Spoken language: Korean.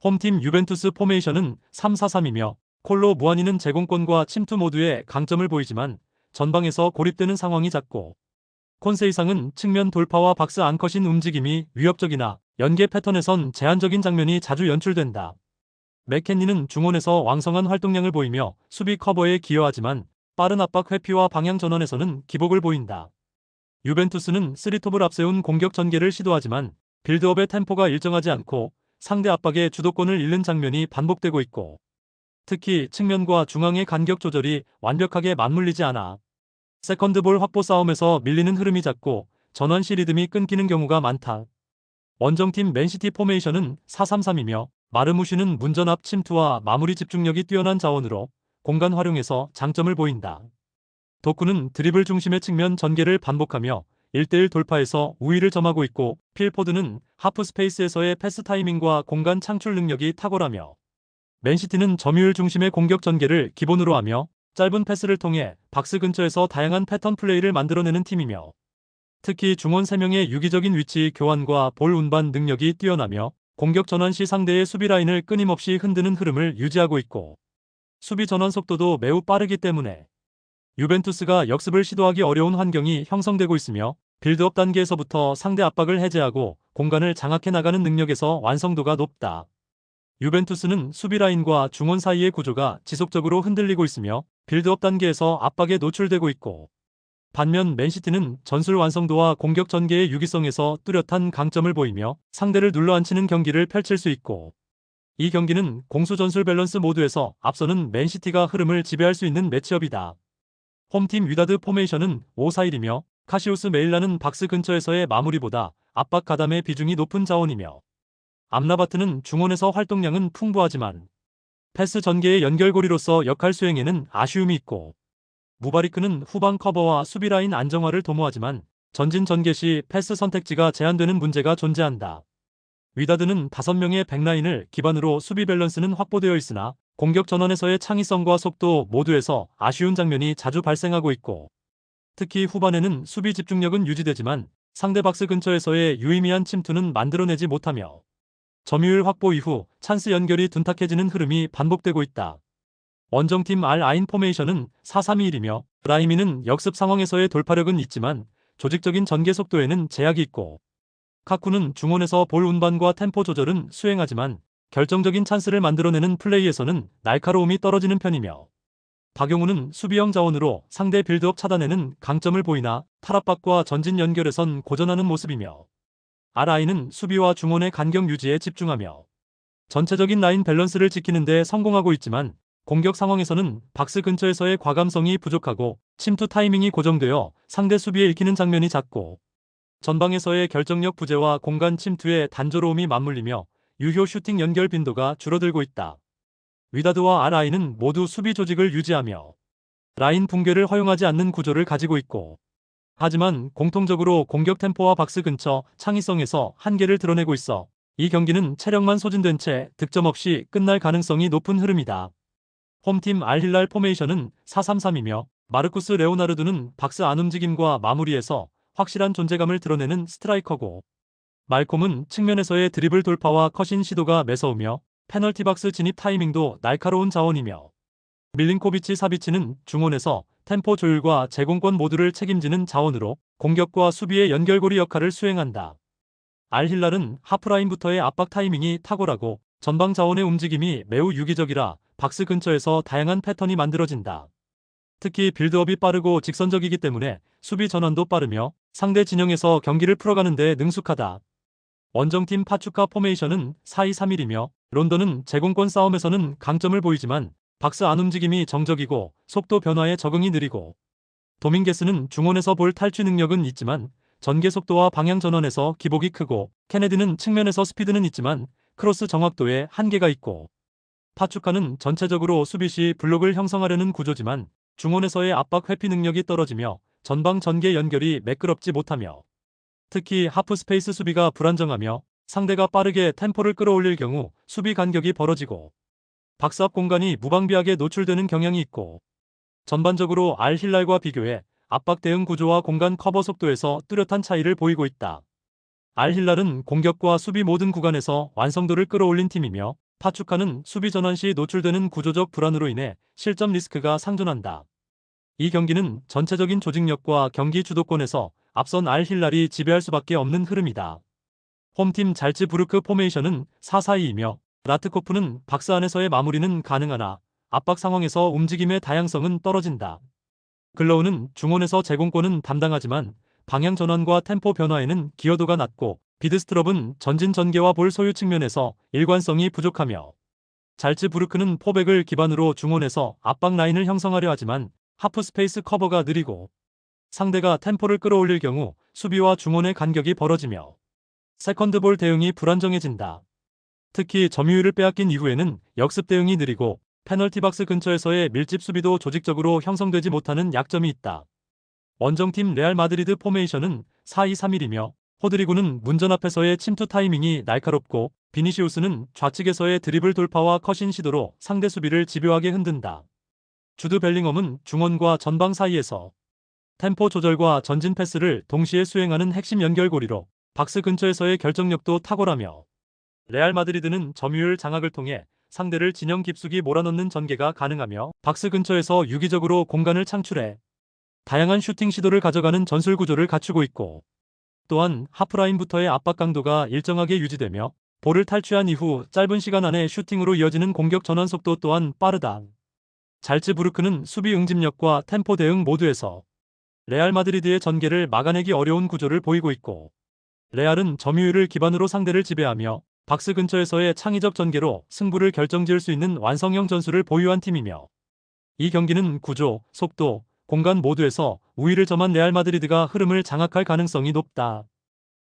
홈팀 유벤투스 포메이션은 3-4-3이며 콜로 무아니는 제공권과 침투 모두에 강점을 보이지만 전방에서 고립되는 상황이 잦고 콘세이상은 측면 돌파와 박스 안컷인 움직임이 위협적이나 연계 패턴에선 제한적인 장면이 자주 연출된다. 맥켄니는 중원에서 왕성한 활동량을 보이며 수비 커버에 기여하지만 빠른 압박 회피와 방향 전환에서는 기복을 보인다. 유벤투스는 3톱을 앞세운 공격 전개를 시도하지만 빌드업의 템포가 일정하지 않고 상대 압박에 주도권을 잃는 장면이 반복되고 있고 특히 측면과 중앙의 간격 조절이 완벽하게 맞물리지 않아 세컨드볼 확보 싸움에서 밀리는 흐름이 잦고 전환 시 리듬이 끊기는 경우가 많다. 원정팀 맨시티 포메이션은 4-3-3이며 마르무슈는 문전 앞 침투와 마무리 집중력이 뛰어난 자원으로 공간 활용에서 장점을 보인다. 도쿠는 드리블 중심의 측면 전개를 반복하며 1대1 돌파에서 우위를 점하고 있고 필포드는 하프 스페이스에서의 패스 타이밍과 공간 창출 능력이 탁월하며 맨시티는 점유율 중심의 공격 전개를 기본으로 하며 짧은 패스를 통해 박스 근처에서 다양한 패턴 플레이를 만들어내는 팀이며 특히 중원 3명의 유기적인 위치 교환과 볼 운반 능력이 뛰어나며 공격 전환 시 상대의 수비 라인을 끊임없이 흔드는 흐름을 유지하고 있고 수비 전환 속도도 매우 빠르기 때문에 유벤투스가 역습을 시도하기 어려운 환경이 형성되고 있으며 빌드업 단계에서부터 상대 압박을 해제하고 공간을 장악해 나가는 능력에서 완성도가 높다. 유벤투스는 수비 라인과 중원 사이의 구조가 지속적으로 흔들리고 있으며 빌드업 단계에서 압박에 노출되고 있고 반면 맨시티는 전술 완성도와 공격 전개의 유기성에서 뚜렷한 강점을 보이며 상대를 눌러앉히는 경기를 펼칠 수 있고 이 경기는 공수 전술 밸런스 모두에서 앞서는 맨시티가 흐름을 지배할 수 있는 매치업이다. 홈팀 위다드 포메이션은 5-4-1이며 카시우스 메일라는 박스 근처에서의 마무리보다 압박 가담의 비중이 높은 자원이며 암라바트는 중원에서 활동량은 풍부하지만 패스 전개의 연결고리로서 역할 수행에는 아쉬움이 있고 무바리크는 후방 커버와 수비 라인 안정화를 도모하지만 전진 전개 시 패스 선택지가 제한되는 문제가 존재한다. 위다드는 5명의 백라인을 기반으로 수비 밸런스는 확보되어 있으나 공격 전환에서의 창의성과 속도 모두에서 아쉬운 장면이 자주 발생하고 있고 특히 후반에는 수비 집중력은 유지되지만 상대 박스 근처에서의 유의미한 침투는 만들어내지 못하며 점유율 확보 이후 찬스 연결이 둔탁해지는 흐름이 반복되고 있다. 원정팀 알-아인 포메이션은 4-3-2-1이며 브라이미는 역습 상황에서의 돌파력은 있지만 조직적인 전개 속도에는 제약이 있고 카쿠는 중원에서 볼 운반과 템포 조절은 수행하지만 결정적인 찬스를 만들어내는 플레이에서는 날카로움이 떨어지는 편이며 박용우는 수비형 자원으로 상대 빌드업 차단에는 강점을 보이나 탈압박과 전진 연결에선 고전하는 모습이며 알-아인은 수비와 중원의 간격 유지에 집중하며 전체적인 라인 밸런스를 지키는 데 성공하고 있지만 공격 상황에서는 박스 근처에서의 과감성이 부족하고 침투 타이밍이 고정되어 상대 수비에 읽히는 장면이 잦고 전방에서의 결정력 부재와 공간 침투의 단조로움이 맞물리며 유효 슈팅 연결 빈도가 줄어들고 있다. 위다드와 알-아인은 모두 수비 조직을 유지하며 라인 붕괴를 허용하지 않는 구조를 가지고 있고 하지만 공통적으로 공격 템포와 박스 근처 창의성에서 한계를 드러내고 있어 이 경기는 체력만 소진된 채 득점 없이 끝날 가능성이 높은 흐름이다. 홈팀 알힐랄 포메이션은 4-3-3이며 마르쿠스 레오나르두는 박스 안 움직임과 마무리에서 확실한 존재감을 드러내는 스트라이커고 말콤은 측면에서의 드리블 돌파와 컷인 시도가 매서우며 페널티 박스 진입 타이밍도 날카로운 자원이며 밀린코비치 사비치는 중원에서 템포 조율과 제공권 모두를 책임지는 자원으로 공격과 수비의 연결고리 역할을 수행한다. 알힐랄은 하프라인부터의 압박 타이밍이 탁월하고 전방 자원의 움직임이 매우 유기적이라 박스 근처에서 다양한 패턴이 만들어진다. 특히 빌드업이 빠르고 직선적이기 때문에 수비 전환도 빠르며 상대 진영에서 경기를 풀어가는 데 능숙하다. 원정팀 파추카 포메이션은 4-2-3-1이며 론던은 제공권 싸움에서는 강점을 보이지만 박스 안 움직임이 정적이고 속도 변화에 적응이 느리고 도밍게스는 중원에서 볼 탈취 능력은 있지만 전개 속도와 방향 전환에서 기복이 크고 케네디는 측면에서 스피드는 있지만 크로스 정확도에 한계가 있고 파추카는 전체적으로 수비 시 블록을 형성하려는 구조지만 중원에서의 압박 회피 능력이 떨어지며 전방 전개 연결이 매끄럽지 못하며 특히 하프 스페이스 수비가 불안정하며 상대가 빠르게 템포를 끌어올릴 경우 수비 간격이 벌어지고 박스 앞 공간이 무방비하게 노출되는 경향이 있고 전반적으로 알-hillal과 비교해 압박 대응 구조와 공간 커버 속도에서 뚜렷한 차이를 보이고 있다. 알-hillal은 공격과 수비 모든 구간에서 완성도를 끌어올린 팀이며 파추카는 수비 전환 시 노출되는 구조적 불안으로 인해 실점 리스크가 상존한다. 이 경기는 전체적인 조직력과 경기 주도권에서 앞선 알 힐랄이 지배할 수밖에 없는 흐름이다. 홈팀 잘츠부르크 포메이션은 4-4-2이며 라트코프는 박스 안에서의 마무리는 가능하나 압박 상황에서 움직임의 다양성은 떨어진다. 글로우는 중원에서 제공권은 담당하지만 방향 전환과 템포 변화에는 기여도가 낮고 비드스트럽은 전진 전개와 볼 소유 측면에서 일관성이 부족하며 잘츠부르크는 포백을 기반으로 중원에서 압박 라인을 형성하려 하지만 하프 스페이스 커버가 느리고 상대가 템포를 끌어올릴 경우 수비와 중원의 간격이 벌어지며 세컨드볼 대응이 불안정해진다. 특히 점유율을 빼앗긴 이후에는 역습 대응이 느리고 페널티 박스 근처에서의 밀집 수비도 조직적으로 형성되지 못하는 약점이 있다. 원정팀 레알 마드리드 포메이션은 4-2-3-1이며 호드리고는 문전 앞에서의 침투 타이밍이 날카롭고 비니시우스는 좌측에서의 드리블 돌파와 컷인 시도로 상대 수비를 집요하게 흔든다. 주드 벨링엄은 중원과 전방 사이에서 템포 조절과 전진 패스를 동시에 수행하는 핵심 연결고리로 박스 근처에서의 결정력도 탁월하며 레알 마드리드는 점유율 장악을 통해 상대를 진영 깊숙이 몰아넣는 전개가 가능하며 박스 근처에서 유기적으로 공간을 창출해 다양한 슈팅 시도를 가져가는 전술 구조를 갖추고 있고 또한 하프라인부터의 압박 강도가 일정하게 유지되며 볼을 탈취한 이후 짧은 시간 안에 슈팅으로 이어지는 공격 전환 속도 또한 빠르다. 잘츠부르크는 수비 응집력과 템포 대응 모두에서 레알 마드리드의 전개를 막아내기 어려운 구조를 보이고 있고 레알은 점유율을 기반으로 상대를 지배하며 박스 근처에서의 창의적 전개로 승부를 결정지을 수 있는 완성형 전술을 보유한 팀이며 이 경기는 구조, 속도, 공간 모두에서 우위를 점한 레알 마드리드가 흐름을 장악할 가능성이 높다.